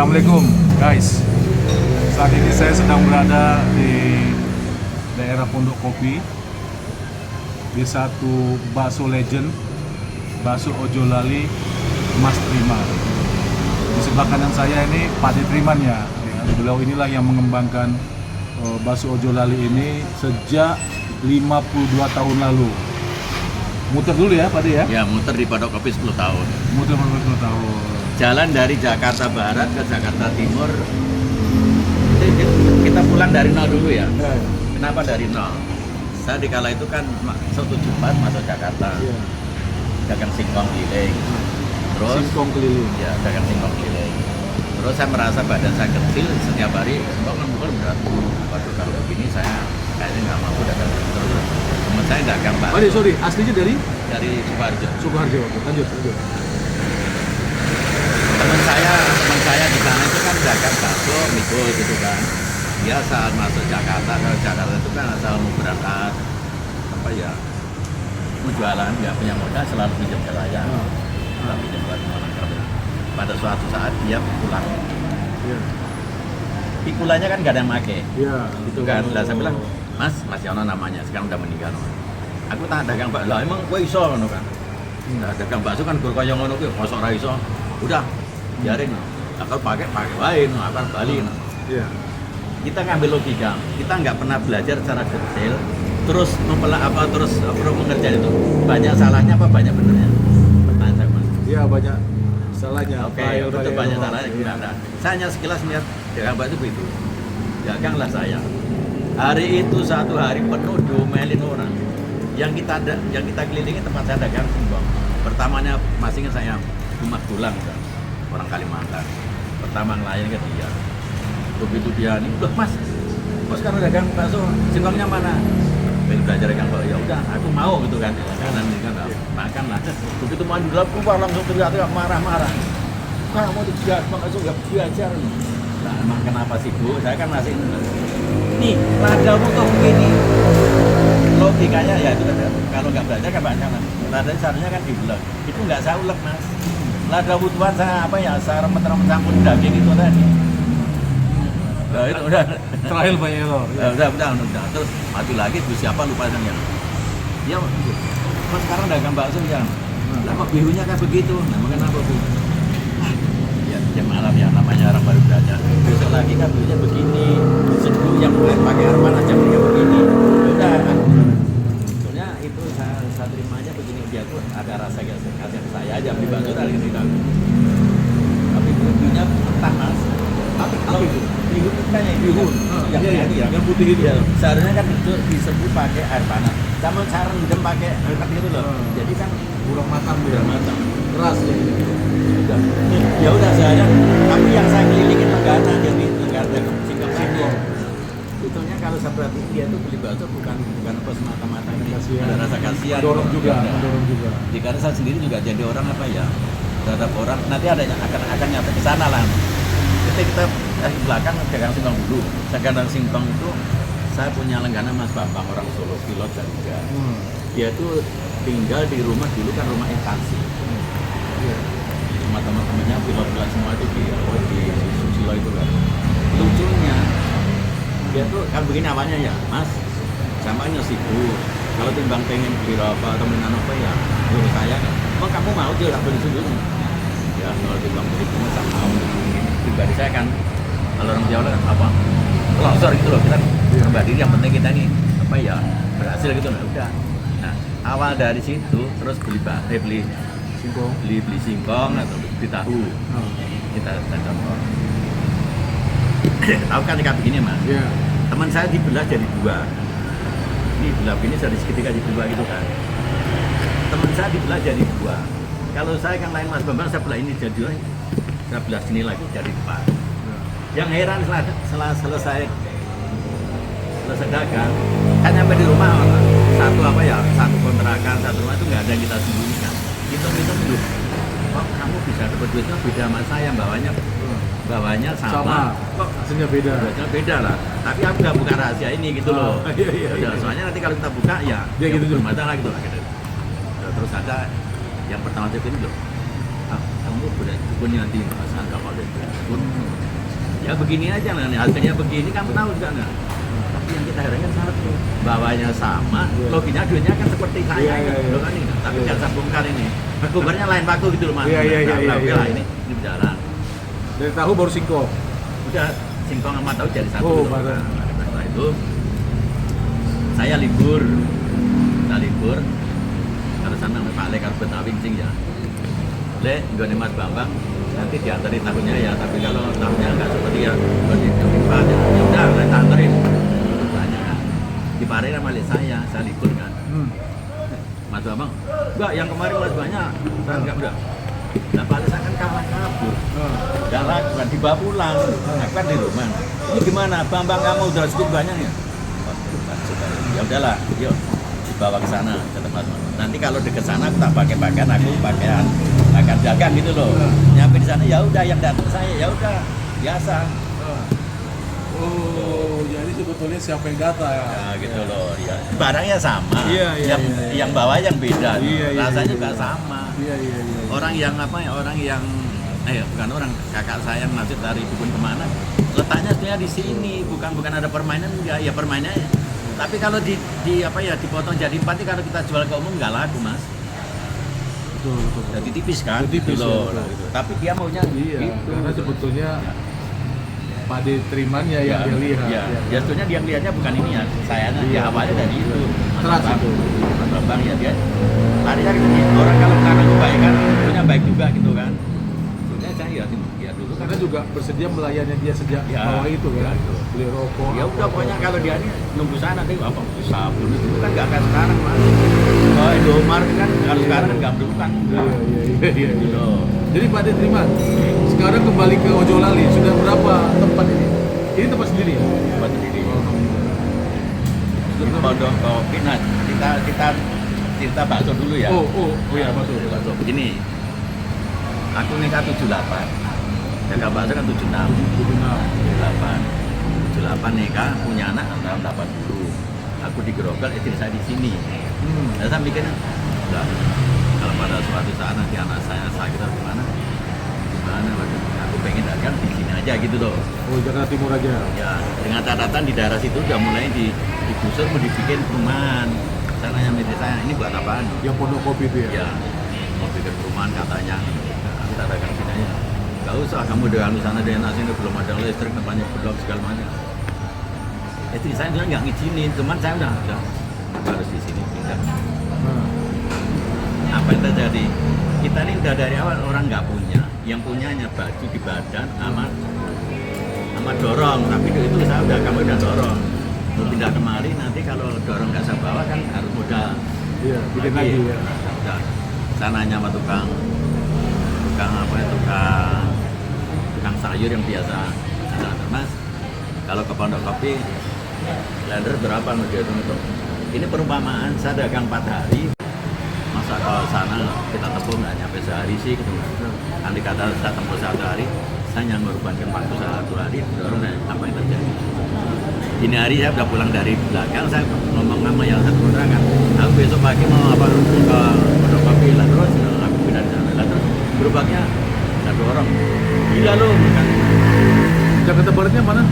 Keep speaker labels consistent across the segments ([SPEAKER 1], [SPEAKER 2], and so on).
[SPEAKER 1] Assalamualaikum guys. Saat ini saya sedang berada di daerah Pondok Kopi di satu bakso legend, bakso Ojolali Mas Triman. Di sebelah kanan saya ini Pak De Triman ya. Beliau inilah yang mengembangkan bakso Ojolali ini sejak 52 tahun lalu. Muter dulu ya Pak De ya?
[SPEAKER 2] Ya, muter di Pondok Kopi 10 tahun.
[SPEAKER 1] Muter 10 tahun.
[SPEAKER 2] Jalan dari Jakarta Barat ke Jakarta Timur. Kita pulang dari nol dulu ya. Kenapa dari nol? Saya di kala itu kan Sabtu Jumat masuk Jakarta. Dagang singkong keliling. Terus
[SPEAKER 1] Singkong keliling.
[SPEAKER 2] Ya, dagang singkong keliling. Terus saya merasa badan saya kecil, setiap hari singkong kan bukan berat. Waduh, kalau begini saya kayaknya nggak mampu dagang terus. Teman saya dagang bakso.
[SPEAKER 1] Oh, sorry, aslinya dari
[SPEAKER 2] Sukoharjo.
[SPEAKER 1] Sukoharjo. Lanjut.
[SPEAKER 2] Teman saya di sana itu kan dagang bakso, mikul gitu kan. Dia saat masuk Jakarta, kalau Jakarta itu kan asal mau berangkat apa ya, mau jualan, nggak punya modal, selalu pinjam ke saya. Pinjam buat orang kerja. Pada suatu saat dia pulang. Pikulannya kan nggak ada yang make. Gitu kan. Lah saya bilang, Mas Yono namanya, sekarang udah meninggal. Aku tak dagang bakso, lah emang gue iso ngono kan. Nah, dagang bakso kan gur kaya ngono kuwi, mosok ora iso. Udah, biarin. Akal pakai wae, akal bali. Kita ngambil logika, kita nggak pernah belajar secara detail, terus mengerjakan itu. Banyak salahnya apa banyak benernya? Pertanyaan saya, Mas.
[SPEAKER 1] Iya, banyak salahnya.
[SPEAKER 2] Oke, betul banyak salahnya gimana? Saya hanya sekilas melihat dagang bakso begitu. Daganglah saya. Hari itu satu hari penuh diomelin orang. Yang kita kelilingi tempat saya dagang singkong. Pertamanya masih ingat saya Umat Tulang kan, orang Kalimantan. Pertama ngelayan ke dia. Begitu dia nih, "Loh Mas, kok sekarang dagang bakso, singkongnya mana?" Pengen belajar dagang bakso, ya udah, aku mau gitu kan. Kanan ini kan makan lah. Begitu mau di dalam keluar langsung teriak-teriak marah-marah. "Kamu tidak bakso nggak belajar." Nah, emang kenapa sih Bu? Saya kan masih nih, ladamu tuh begini. Logikanya ya itu kan kalau nggak belajar kan banyak kan. Lada seharusnya kan dibelah. Itu nggak saya ulek Mas. Lada butuhan saya apa ya? Saya remet-remet campur daging itu tadi. Nah, itu udah
[SPEAKER 1] Terakhir Pak Elo.
[SPEAKER 2] udah. Terus mati lagi terus siapa lupa namanya. Ya, Mas sekarang dagang bakso ya. Lah kok birunya kayak begitu? Nah, kenapa Bu? Ya malam ya, namanya orang baru belajar. Besok lagi kan birunya begini. Seduh yang pakai air panas jam begini. Udah kan. Soalnya itu saya terimanya begini, dia tuh ada rasa kasihan saya aja beli bakso dari kita. Tapi bumbunya mentah Mas. Tapi kalau itu bihun kan yang putih itu ya. Seharusnya kan itu disebut pakai air panas. Sama cara rendam pakai air panas itu loh. Jadi kan
[SPEAKER 1] Kurang matang
[SPEAKER 2] udah matang.
[SPEAKER 1] keras ya.
[SPEAKER 2] Ya udah saya. Tapi yang saya kelilingin Lenggana jadi Lenggana singkong. Betulnya kalau saya perhatiin dia tuh beli bakso bukan apa semata-mata ada rasa kasihan.
[SPEAKER 1] Mendorong juga.
[SPEAKER 2] Jadi karena saya sendiri juga jadi orang apa ya terhadap orang nanti ada yang akan nyampe ke sana lah. Kita di belakang dagang singkong dulu. Dagang singkong itu saya punya Lenggana Mas Bambang orang Solo pilot juga. Dia tuh tinggal di rumah dulu kan rumah instansi. Sama teman-temannya pilot semua itu di Susilo itu kan. Lucunya dia tuh kan begini awalnya ya Mas samanya sibuk kalau timbang pengen beli apa temenan apa ya menurut saya kan emang kamu mau dia tak beli sendiri ya kalau timbang beli cuma tak mau pribadi saya kan kalau orang Jawa kan apa longsor gitu loh kita pribadi yang penting kita nih apa ya berhasil gitu nah udah nah awal dari situ terus beli singkong atau beli tahu kita contoh tahu kan kayak begini Mas. Teman saya dibelah jadi dua. Ini belah begini dari segitiga jadi dua gitu kan. Teman saya dibelah jadi dua. Kalau saya kan lain Mas Bambang saya belah ini jadi dua. Saya belah sini lagi jadi empat. Yang heran setelah selesai dagang kan sampai di rumah satu kontrakan satu rumah itu nggak ada yang kita sembunyikan. Hitung dulu. Kok kamu bisa dapat duitnya beda sama saya bawahnya sama.
[SPEAKER 1] Kok hasilnya beda?
[SPEAKER 2] Beda lah. Tapi aku nggak buka rahasia ini gitu loh. Iya. Soalnya nanti kalau kita buka ya
[SPEAKER 1] dia gitu
[SPEAKER 2] bermasalah gitu. Terus ada yang pertama saya ini loh. Kamu punya nanti masalah kalau ada pun Ya begini aja lah, nih, hasilnya begini kamu tahu juga nah. Tapi yang kita herankan satu, bawahnya sama, loginya duitnya kan seperti saya
[SPEAKER 1] Iya,
[SPEAKER 2] kan,
[SPEAKER 1] iya,
[SPEAKER 2] loh
[SPEAKER 1] iya.
[SPEAKER 2] kan ini. Tapi
[SPEAKER 1] Iya.
[SPEAKER 2] jangan saya bongkar ini. Bubarnya lain waktu gitu loh mas.
[SPEAKER 1] Iya, iya, iya,
[SPEAKER 2] Nah, oke
[SPEAKER 1] iya,
[SPEAKER 2] lah
[SPEAKER 1] iya.
[SPEAKER 2] ini berjalan.
[SPEAKER 1] Dari tahu baru singkong.
[SPEAKER 2] Udah singkong sama tahu jadi satu.
[SPEAKER 1] Oh,
[SPEAKER 2] loh.
[SPEAKER 1] bareng.
[SPEAKER 2] Nah, setelah itu saya libur, kita libur. Harus sana sama Pak Lek harus Betawi sing ya. Le, gue nih Mas Bambang, nanti diantarin tahunya ya. Tapi kalau tahunya nggak seperti ya, gue ditimpa aja. Ya udah, saya anterin. Tanya kan, diparin sama Lek saya libur kan. Mas Bambang, enggak yang kemarin Mas banyak, saya enggak udah. Nah, Pak Lek saya kan kalah kabur. Enggak lakukan, dibawa pulang. Aku kan di rumah. Ini gimana, Bambang kamu udah cukup banyak ya? Ya udahlah, yuk dibawa ke sana ke tempat nanti kalau deket sana aku tak pakai pakaian aku pakaian dagang gitu loh nyampe di sana ya udah yang datang saya ya udah biasa
[SPEAKER 1] Oh, jadi sebetulnya siapa yang data ya?
[SPEAKER 2] ya gitu loh ya barangnya sama
[SPEAKER 1] Iya, iya,
[SPEAKER 2] yang
[SPEAKER 1] iya, iya.
[SPEAKER 2] yang bawa yang beda
[SPEAKER 1] Iya, iya,
[SPEAKER 2] rasanya
[SPEAKER 1] iya,
[SPEAKER 2] juga
[SPEAKER 1] iya.
[SPEAKER 2] sama
[SPEAKER 1] Iya, iya, iya.
[SPEAKER 2] orang yang apa ya orang yang bukan orang kakak saya yang masuk dari kebun kemana letaknya sebenarnya di sini bukan ada permainan enggak ya permainannya tapi kalau di apa ya dipotong jadi 4 kalau kita jual ke umum nggak laku mas
[SPEAKER 1] Betul, betul.
[SPEAKER 2] jadi tipis kan
[SPEAKER 1] Jadi tipis,
[SPEAKER 2] gitu loh.
[SPEAKER 1] ya, betul.
[SPEAKER 2] Nah, tapi dia maunya
[SPEAKER 1] Iya,
[SPEAKER 2] gitu.
[SPEAKER 1] karena sebetulnya Pak De Trimannya yang dia lihat.
[SPEAKER 2] ya,
[SPEAKER 1] ya.
[SPEAKER 2] ya sebetulnya dia lihatnya bukan ini ya sayanya
[SPEAKER 1] Iya.
[SPEAKER 2] dia awalnya dari itu
[SPEAKER 1] Trust
[SPEAKER 2] Bang.
[SPEAKER 1] itu.
[SPEAKER 2] Mas Bambang ya dia larinya gitu orang kalau karena kebaikan punya baik juga gitu kan sebenarnya saya ya dulu kan
[SPEAKER 1] Karena juga bersedia melayani dia sejak
[SPEAKER 2] Ya,
[SPEAKER 1] bawah itu kan.
[SPEAKER 2] ya, itu.
[SPEAKER 1] Beli rokok.
[SPEAKER 2] ya udah
[SPEAKER 1] apa,
[SPEAKER 2] pokoknya
[SPEAKER 1] apa.
[SPEAKER 2] kalau dia ini nunggu sana nanti apa sabun itu kan nggak kayak sekarang mas oh Indomaret kan kalau sekarang kan nggak perlu kan
[SPEAKER 1] Iya, iya, iya, iya.
[SPEAKER 2] gitu
[SPEAKER 1] Jadi Pak De Triman, sekarang kembali ke Ojolali, sudah berapa tempat ini? Ini tempat sendiri ya?
[SPEAKER 2] buat sendiri itu pondok kopi nah kita cerita bakso dulu ya
[SPEAKER 1] Oh iya, masuk.
[SPEAKER 2] bakso begini aku nikah 78 jaga bakso kan 76 78 nikah punya anak tahun 80 aku di Grogol istri saya di sini dan saya mikirnya enggak kalau pada suatu saat nanti anak saya sakit atau gimana waduh, aku pengen dagang di sini aja gitu loh
[SPEAKER 1] Oh, Jakarta Timur aja.
[SPEAKER 2] ya dengan catatan di daerah situ udah mulai digusur mau dibikin perumahan saya nanya sama istri saya ini buat apaan
[SPEAKER 1] Yang pondok kopi itu ya?
[SPEAKER 2] ya mau bikin perumahan katanya kita dagang sini aja gak usah kamu dagang di sana daerah sini belum ada listrik tempatnya blok segala macam istri saya sebenarnya nggak ngizinin cuman saya udah harus di sini pindah
[SPEAKER 1] Nah,
[SPEAKER 2] apa yang terjadi kita ini udah dari awal orang nggak punya yang punyanya baju di badan sama dorong tapi itu saya udah kami udah dorong mau pindah kemari nanti kalau dorong nggak saya bawa kan harus modal
[SPEAKER 1] iya, bikin lagi ya.
[SPEAKER 2] udah saya nanya sama tukang apa ya tukang sayur yang biasa nah, mas kalau ke pondok kopi blender berapa mau dihitung itu ini perumpamaan saya dagang 4 hari masa ke sana kita tempuh nggak nyampe sehari sih gitu andai kata saya tempuh 1 hari saya yang mengorbankan waktu 1 hari dorong apa yang terjadi ini hari saya udah pulang dari belakang saya ngomong sama yang satu kontrakan aku besok pagi mau apa ke pondok kopi lah terus aku pindah di sana lah terus gerobaknya saya dorong gila lo kan
[SPEAKER 1] Jakarta Baratnya mana?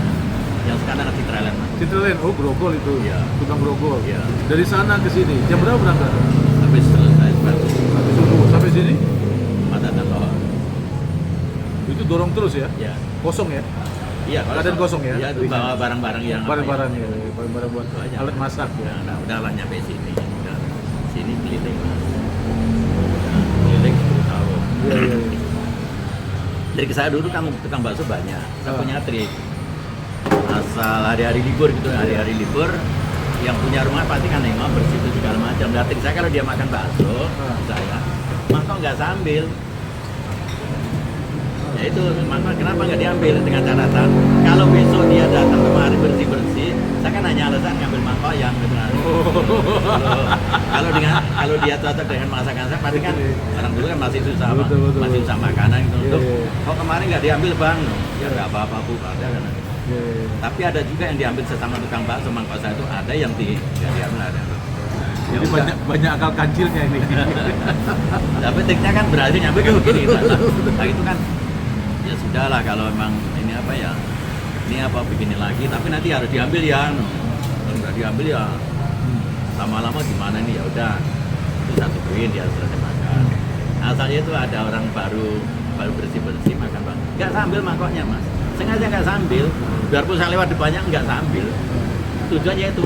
[SPEAKER 2] yang sekarang di trailer mas
[SPEAKER 1] Citralen, oh Grogol itu.
[SPEAKER 2] Iya.
[SPEAKER 1] Tukang Grogol.
[SPEAKER 2] Iya.
[SPEAKER 1] Dari sana ke sini, jam berapa berangkat?
[SPEAKER 2] habis selesai baru
[SPEAKER 1] Habis subuh sampai sini?
[SPEAKER 2] mata dan bawah
[SPEAKER 1] Itu dorong terus ya?
[SPEAKER 2] ya
[SPEAKER 1] Kosong ya?
[SPEAKER 2] iya
[SPEAKER 1] Keadaan kosong ya?
[SPEAKER 2] iya itu bawa barang-barang yang apa
[SPEAKER 1] Barang-barang
[SPEAKER 2] ya.
[SPEAKER 1] ya, barang-barang buat
[SPEAKER 2] Itu aja.
[SPEAKER 1] alat masak ya.
[SPEAKER 2] Nah, udah lah nyampe sini udah sini keliling mas nah, keliling 10 tahun
[SPEAKER 1] Iya, iya, iya.
[SPEAKER 2] dari saya dulu kan tukang bakso banyak saya
[SPEAKER 1] Ah.
[SPEAKER 2] punya trik asal hari-hari libur gitu hari-hari libur yang punya rumah pasti kan nengok bersih itu segala macam dan trik saya kalau dia makan bakso saya mas kok nggak sambil ya itu maka kenapa nggak diambil dengan catatan kalau besok dia datang kemari bersih saya kan hanya alasan ngambil mangkok yang gitu kan. Kalau dia cocok dengan masakan saya pasti kan orang dulu kan masih susah
[SPEAKER 1] Betul, betul.
[SPEAKER 2] masih susah makanan gitu
[SPEAKER 1] Iya,
[SPEAKER 2] Loh,
[SPEAKER 1] iya.
[SPEAKER 2] kok kemarin nggak diambil bang ya nggak apa-apa bu ada kan
[SPEAKER 1] Iya, iya.
[SPEAKER 2] tapi ada juga yang diambil sesama tukang bakso mangkok saya itu ada yang nggak diambil ada ya
[SPEAKER 1] Jadi
[SPEAKER 2] udah.
[SPEAKER 1] banyak akal kancilnya ini.
[SPEAKER 2] Tapi triknya kan berhasil nyampe ke begini. Nah itu kan ya sudahlah kalau memang ini apa ya ini apa bikinin lagi, tapi nanti harus diambil ya. Kalau nggak diambil ya lama-lama gimana nih, ya udah itu satu poin dia selesai makan. Asalnya itu ada orang baru bersih makan bang, nggak sambil mangkoknya mas, sengaja nggak sambil, biarpun saya lewat depannya nggak sambil. Tujuannya itu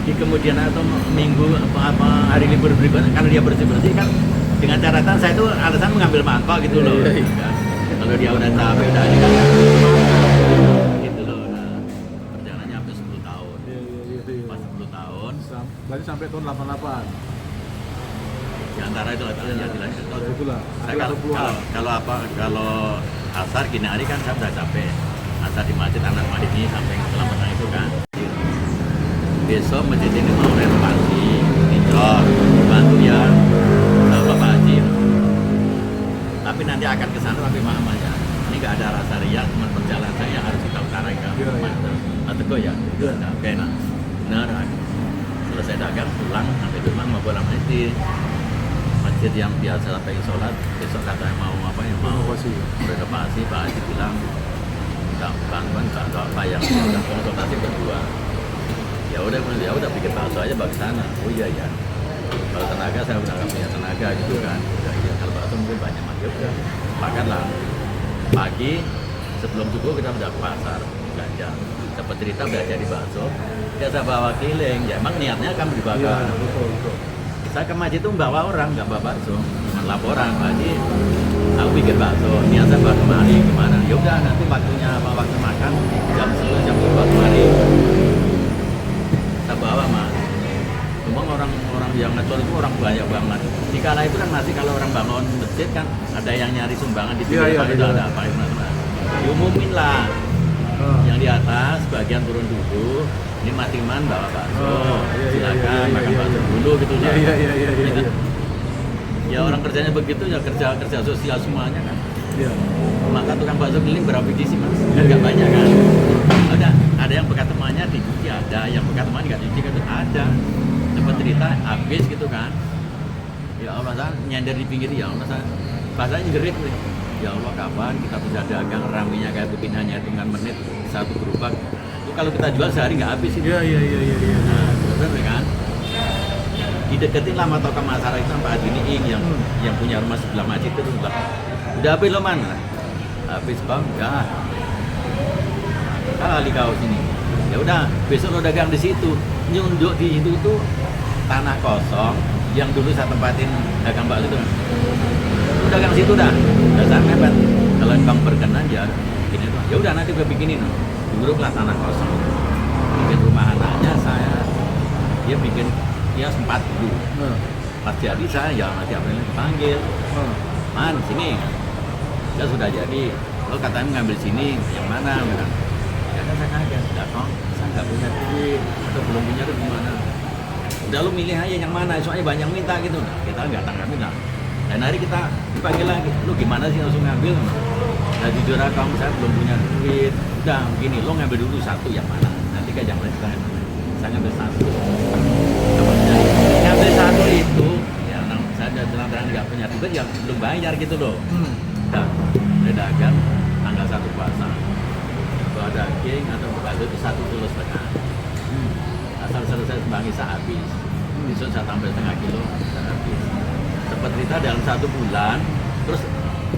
[SPEAKER 2] di kemudian atau minggu apa hari libur berikutnya karena dia bersih kan, dengan catatan saya itu alasan mengambil mangkok gitu loh. Kan? Kalau dia udah capek udah ada gitu loh. Nah, perjalanannya hampir 10 tahun. Pas 10 tahun.
[SPEAKER 1] Berarti sampai tahun 88.
[SPEAKER 2] Di antara itu lah ya dilanjut.
[SPEAKER 1] Itulah.
[SPEAKER 2] Saya kalau asar gini hari kan saya udah capek. Asar di masjid anak masjid ini sampai keselamatan itu kan. Besok masjid ini mau renovasi, dicor, dibantu ya sama Bapak Haji. Tapi nanti akan ke sana tapi malam aja. Ini nggak ada rasa riak, cuma perjalanan saya yang harus kita utarakan. Atau kok ya, oke nah. Benar. Selesai dagang pulang sampai rumah mau pulang masjid yang biasa sampai sholat. Besok katanya mau apa ya, mau renovasi. Pak Haji bilang bantuan atau apa yang udah konsultasi berdua. Ya udah bikin bakso aja bagi sana. Oh iya ya. Kalau tenaga saya udah nggak punya tenaga gitu kan. Ya kalau bakso mungkin banyak mati udah makanlah. Pagi sebelum subuh kita udah ke pasar belanja. Dapat cerita belanja di bakso. Ya saya bawa keliling. Ya emang niatnya kan dibakar.
[SPEAKER 1] Betul.
[SPEAKER 2] Saya ke masjid itu bawa orang, nggak bawa bakso. Cuma laporan, Pak Haji, aku bikin bakso. Niat saya bawa kemari gimana? Ya udah nanti waktu makan jam 10 jam 2 kemari. Saya bawa mas. Cuma orang yang ngecor itu orang banyak banget. Di kala itu kan masih kalau orang bangun masjid kan ada yang nyari sumbangan di pinggir itu ada apa itu mas. Diumumin lah. Yang di atas bagian turun dulu. Ini matiman bawa bakso. Silakan makan bakso dulu gitu lah. Iya. Ya orang kerjanya begitu ya kerja sosial semuanya kan.
[SPEAKER 1] Iya.
[SPEAKER 2] Maka tukang bakso keliling berapa biji sih mas? Kan nggak banyak kan? Ada yang bekas temannya dicuci, ada yang bekas temannya nggak dicuci kan ada. Cepat cerita habis gitu kan. Ya Allah saya nyender di pinggir ya Allah saya bahasanya jerit nih. Ya Allah kapan kita bisa dagang ramenya kayak begini hanya hitungan menit satu gerobak. Itu kalau kita jual sehari nggak habis itu.
[SPEAKER 1] Iya.
[SPEAKER 2] Nah, benar kan? Dideketin lah sama tokoh masyarakat itu Pak Haji Niing yang punya rumah sebelah masjid itu udah habis lo mana? Habis bang, enggak. Kali kau sini. Ya udah, besok lo dagang di situ. Nyunduk di situ tuh tanah kosong yang dulu saya tempatin dagang bakso itu. Lo dagang situ dah. Udah saya mepet. Kalau bang berkenan ya gini tuh. Ya udah nanti gue bikinin. Diuruklah tanah kosong. Bikin rumah anaknya dia bikin sempat dulu. Pas jadi saya ya nanti April dipanggil. Man, sini. Ya sudah jadi. Lo katanya ngambil sini, yang mana? Ya kan saya kaget. Ya kok, saya nggak punya duit atau belum punya duit gimana? Udah lo milih aja yang mana, soalnya banyak minta gitu. Nah, kita nggak tanggapin lah. Dan hari kita dipanggil lagi, lo gimana sih langsung ngambil? Nah jujur kamu saya belum punya duit. Udah begini, lo ngambil dulu satu yang mana? Nanti kan yang lain saya ngambil satu. Ngambil satu itu, ya saya terang-terang nggak punya duit, ya belum bayar gitu loh. Dan dagang tanggal 1 puasa. Kalau daging atau bakso itu 1,5 kilo. Asal selesai sembang Isya habis. Besok saya tambah setengah kilo, saya habis. Sempat cerita dalam 1 bulan, terus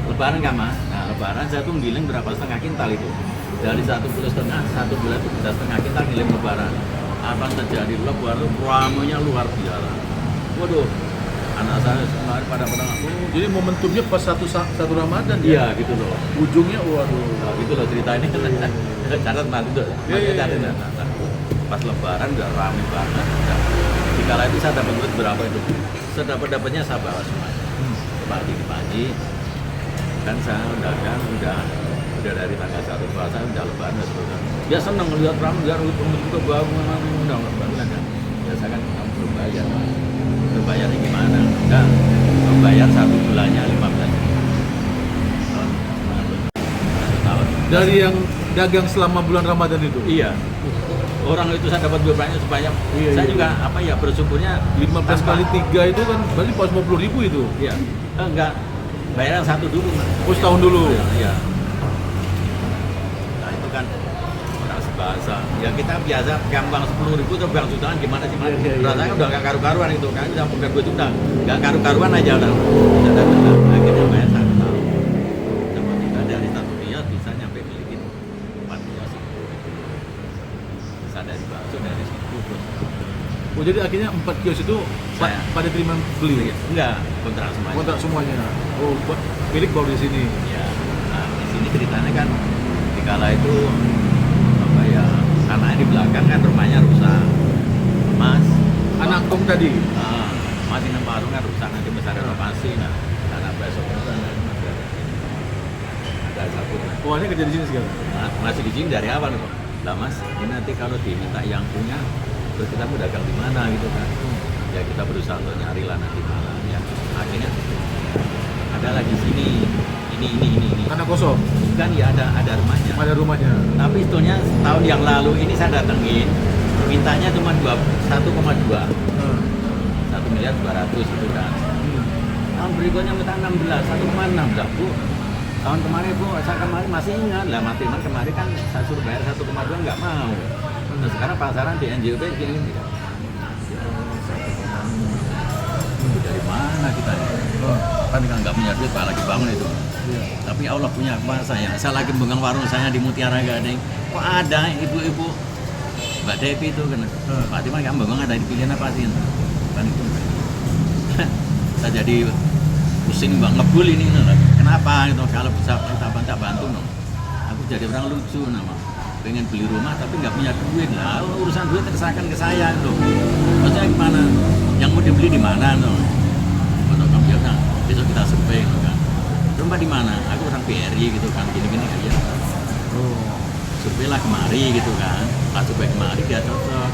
[SPEAKER 2] lebaran kan mas? Nah lebaran saya tuh ngiling berapa setengah kintal itu. Dari 1,5 kilo, 1 bulan itu bisa setengah kintal ngiling lebaran. Apa yang terjadi lebaran itu ramenya luar biasa. Waduh, anak saya kemarin pada
[SPEAKER 1] Jadi momentumnya pas satu Ramadan ya?
[SPEAKER 2] Iya gitu loh.
[SPEAKER 1] Ujungnya waduh.
[SPEAKER 2] Nah, gitu loh cerita ini catat nanti tuh. Pas lebaran udah rame banget. Di kala itu saya dapat duit berapa itu? Dapatnya saya bawa semuanya. Ke pagi. Kan saya udah dari tanggal 1 puasa udah lebaran udah. Dia senang melihat rame, lihat juga bangun udah lebaran kan. Biasa kan belum bayar. Bayarnya gimana? Enggak, membayar 1 bulannya 15 ribu. Tahun.
[SPEAKER 1] Dari yang dagang selama bulan Ramadan itu?
[SPEAKER 2] Iya. Orang itu saya dapat banyak supaya saya juga bersyukurnya
[SPEAKER 1] 15 kali 3 itu kan berarti pas 50 ribu itu?
[SPEAKER 2] Iya. Enggak, bayaran 1 dulu mas.
[SPEAKER 1] Oh setahun dulu?
[SPEAKER 2] Iya. Nah itu kan bahasa. Ya kita biasa pegang uang 10.000 terus pegang jutaan gimana sih? Rasanya udah nggak karu-karuan itu kan, udah pegang 2 juta, nggak karu-karuan aja udah. Akhirnya bayar 1 tahun. Dapat kita dari 1 kios bisa nyampe milikin 4 kios. Bisa dari bakso dari situ terus.
[SPEAKER 1] Oh jadi akhirnya 4 kios itu pada terima beli?
[SPEAKER 2] Enggak, kontrak semuanya.
[SPEAKER 1] Kontrak semuanya. Oh, milik baru di sini.
[SPEAKER 2] Ya, nah di sini ceritanya kan dikala itu apa ya, karena di belakang kan rumahnya rusak, Mas.
[SPEAKER 1] Anak Tom tadi.
[SPEAKER 2] Masih Paru kan rusak, nanti besar renovasi. Nah, karena besok ada satu.
[SPEAKER 1] Oh, ini kerja di sini sekarang.
[SPEAKER 2] Masih di sini dari awal kok. Lah Mas, ini nanti kalau diminta yang punya, terus kita mau dagang di mana gitu kan? Ya kita berusaha untuk nyari lah nanti malam ya. Akhirnya ada lagi sini, ini.
[SPEAKER 1] Tanah kosong.
[SPEAKER 2] Kan ya ada rumahnya.
[SPEAKER 1] Ada rumahnya.
[SPEAKER 2] Tapi sebetulnya tahun yang lalu ini saya datengin, mintanya cuma 1,2. 1 miliar 200 gitu kan. Tahun berikutnya minta 16, 1,6 lah Bu. Tahun kemarin Bu, saya kemarin masih ingat lah, Matiman kemarin kan saya suruh bayar 1,2 nggak mau. Nah sekarang pasaran di NJP gini tidak. Dari mana kita ya? Kan nggak punya duit, Pak lagi bangun itu. Tapi Allah punya kuasa ya. Saya lagi pegang warung saya di Mutiara Gading. Kok ada ibu-ibu Mbak Devi itu kan? Pak Timan nggak bangun ada di pilihan apa sih? Kan itu. Saya jadi pusing bang, ngebul ini. Kenapa? Gitu. Kalau bisa kita bantu, no. Aku jadi orang lucu nama. Pengen beli rumah tapi nggak punya duit lah. Urusan duit terserahkan ke saya loh. Maksudnya gimana? Yang mau dibeli di mana no? Kalau kamu bilang besok kita survei kan. Rumah di mana? Aku orang BRI gitu kan, gini-gini aja. Survei lah kemari gitu kan. Pas survei kemari dia cocok.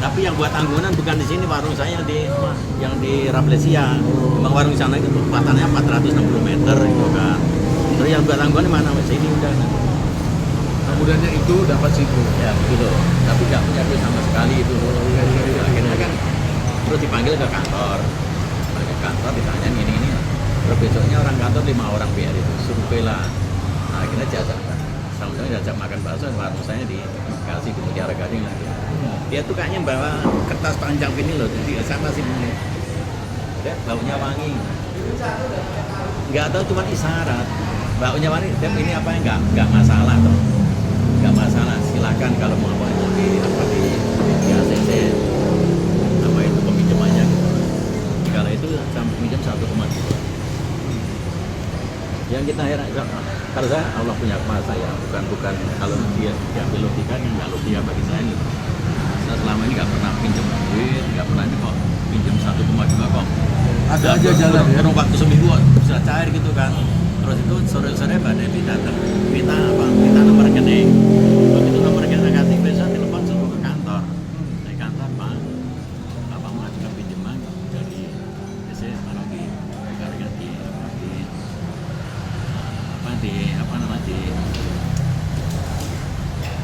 [SPEAKER 2] Tapi yang buat tanggungan bukan di sini, warung saya yang di Raplesia. Memang warung di sana itu kekuatannya 460 meter gitu kan. Terus yang buat tanggungan di mana? Sini udah.
[SPEAKER 1] Kemudiannya itu dapat situ.
[SPEAKER 2] Ya begitu. Tapi nggak punya duit sama sekali itu. Akhirnya kan terus dipanggil ke kantor. Ke kantor ditanya gini. Terus besoknya orang kantor 5 orang biar itu survei lah. Nah, akhirnya jajak. Sama-sama jajak makan bakso, warung saya dikasih di Mutiara Gading lagi. Dia tuh kayaknya bawa kertas panjang ini loh, jadi saya masih punya. Dia baunya wangi. Nggak tahu cuma isyarat. Baunya wangi, ini apa nggak masalah toh. Nggak masalah, silakan kalau mau apa di ACC apa itu peminjamannya gitu. Kalau itu sampai pinjam 1,2. Yang kita heran, kalau saya Allah punya kuasa ya, bukan kalau dia diambil logika yang nggak logika bagi saya gitu. Saya selama ini nggak pernah pinjam duit, nggak pernah ini kok pinjam 1,2 kok.
[SPEAKER 1] Ada aja jalan ya.
[SPEAKER 2] Kurang waktu seminggu bisa cair gitu kan. Terus itu sore-sore Mbak Devi datang, minta nomor rekening. Begitu nomor rekening kasih, besok telepon suruh ke kantor. Dari kantor Pak, Bapak mengajukan pinjaman dari DC mana di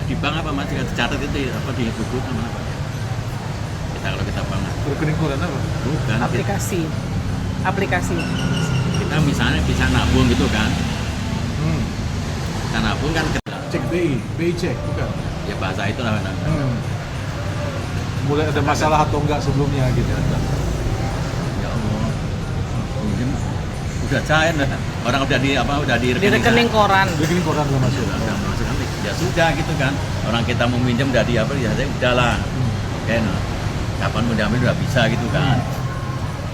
[SPEAKER 2] di bank apa Mas, jika dicatat itu apa di buku sama apa? Kalau kita bank
[SPEAKER 1] rekening koran apa?
[SPEAKER 2] Bukan
[SPEAKER 3] aplikasi
[SPEAKER 2] kita misalnya bisa nabung gitu kan. Kita nabung kan
[SPEAKER 1] Cek BI cek bukan?
[SPEAKER 2] Ya bahasa itu lah.
[SPEAKER 1] Mulai ada masalah atau enggak sebelumnya gitu.
[SPEAKER 2] Ya Allah. Mungkin udah cair dah. Orang udah di
[SPEAKER 3] rekening koran.
[SPEAKER 1] Rekening koran udah masuk.
[SPEAKER 2] Udah masuk kan. Ya sudah gitu kan. Orang kita mau minjem udah di apa ya saya udahlah. Oke, nah. Kapan mau diambil udah bisa gitu kan.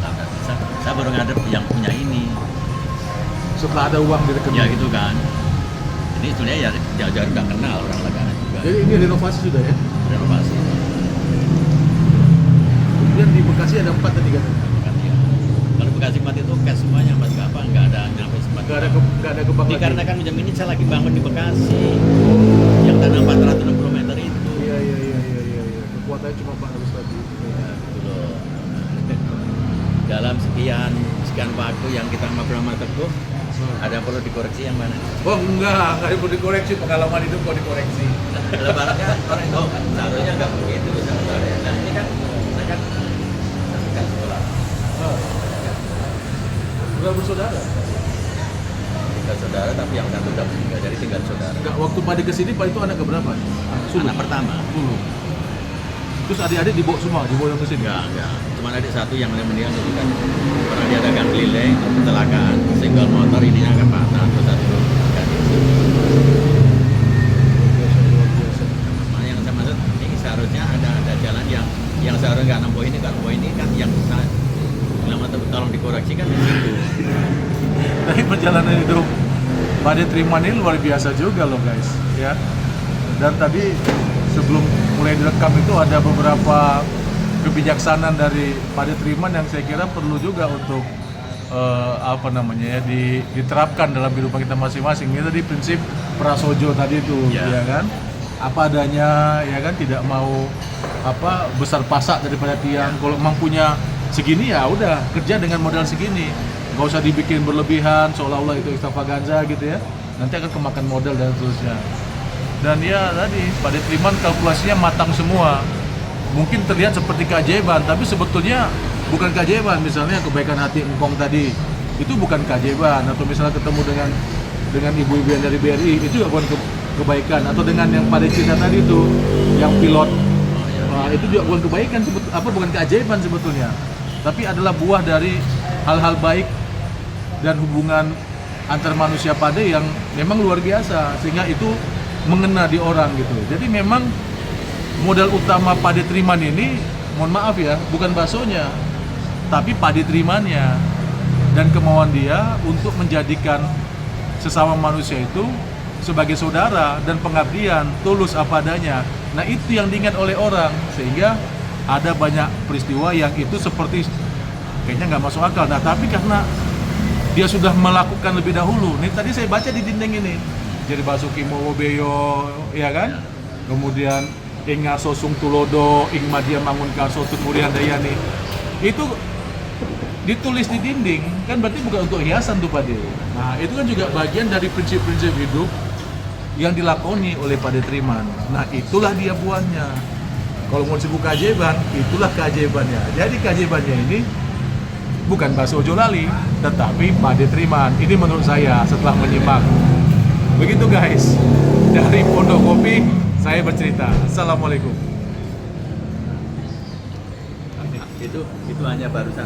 [SPEAKER 2] Nah, udah bisa. Saya baru ngadep yang punya ini.
[SPEAKER 1] Setelah ada uang di rekening.
[SPEAKER 2] Ya gitu kan. Ini sebenarnya ya jauh-jauh nggak kenal orang Legana juga.
[SPEAKER 1] Jadi ini renovasi sudah ya?
[SPEAKER 2] Renovasi.
[SPEAKER 1] Kemudian di Bekasi ada 4 tadi katanya.
[SPEAKER 2] Bekasi ya. Kalau Bekasi 4 itu cash semuanya Mas, nggak ada nyampe sempat.
[SPEAKER 1] Nggak ada kebang lagi.
[SPEAKER 2] Dikarenakan minjem ini saya lagi bangun di Bekasi. Yang tanah 460 meter itu.
[SPEAKER 1] Iya. Kekuatannya cuma 400 tadi.
[SPEAKER 2] Ya, gitu loh. Dalam sekian waktu yang kita ngobrol sama Teguh, ada yang perlu dikoreksi yang mana?
[SPEAKER 1] Oh enggak perlu dikoreksi, pengalaman itu kok dikoreksi.
[SPEAKER 2] Lebarannya orang tahu kan, seharusnya nggak begitu sebenarnya. Nah ini kan, saya kan sekolah.
[SPEAKER 1] Udah bersaudara?
[SPEAKER 2] bukan saudara, tapi yang satu udah meninggal, jadi tinggal saudara.
[SPEAKER 1] Enggak, waktu Pade kesini Pak itu anak keberapa?
[SPEAKER 2] Anak pertama.
[SPEAKER 1] Sulung. Terus adik-adik dibawa semua, dibawa yang kesini?
[SPEAKER 2] Enggak. Cuma adik satu yang meninggal itu kan pernah dia dagang keliling, kecelakaan, single motor ininya agak patah, terus satu kan itu. Nah, yang saya maksud ini seharusnya ada jalan yang seharusnya nggak nempuh ini kan yang lama tolong dikoreksi kan di situ.
[SPEAKER 1] Tapi perjalanan hidup Pade Triman ini luar biasa juga loh guys, ya. Dan tadi sebelum mulai direkam itu ada beberapa kebijaksanaan dari Pade Triman yang saya kira perlu juga untuk diterapkan dalam kehidupan kita masing-masing. Ini tadi prinsip prasojo tadi itu, ya kan? Apa adanya, ya kan, tidak mau besar pasak daripada tiang. Kalau memang punya segini ya udah kerja dengan modal segini, nggak usah dibikin berlebihan seolah-olah itu extravaganza gitu ya, nanti akan kemakan modal dan seterusnya. Dan ya tadi Pade Triman kalkulasinya matang semua, mungkin terlihat seperti keajaiban tapi sebetulnya bukan keajaiban. Misalnya kebaikan hati engkong tadi itu bukan keajaiban, atau misalnya ketemu dengan ibu-ibu yang dari BRI itu juga bukan kebaikan, atau dengan yang Pade cerita tadi itu yang pilot, itu juga bukan kebaikan, bukan keajaiban sebetulnya, tapi adalah buah dari hal-hal baik dan hubungan antar manusia Pade yang memang luar biasa, sehingga itu mengena di orang gitu. Jadi memang modal utama Pade Triman ini, mohon maaf ya, bukan baksonya, tapi Pade Trimannya dan kemauan dia untuk menjadikan sesama manusia itu sebagai saudara dan pengabdian, tulus apa adanya. Nah itu yang diingat oleh orang, sehingga ada banyak peristiwa yang itu seperti kayaknya nggak masuk akal. Nah tapi karena dia sudah melakukan lebih dahulu, nih tadi saya baca di dinding ini, jadi Basuki Mowobeyo, ya kan? Kemudian Ing Ngaso Sung Tulodo, Ing Madya Mangun Karso Tuturian Dayani, itu ditulis di dinding, kan berarti bukan untuk hiasan tuh Pade. Nah itu kan juga bagian dari prinsip-prinsip hidup yang dilakoni oleh Pade Triman. Nah itulah dia buahnya. Kalau mau disebut keajaiban, itulah keajaibannya. Jadi keajaibannya ini bukan bakso Jolali, tetapi Pade Triman. Ini menurut saya setelah menyimak. Begitu guys, dari Pondok Kopi saya bercerita. Assalamualaikum.
[SPEAKER 2] Itu hanya barusan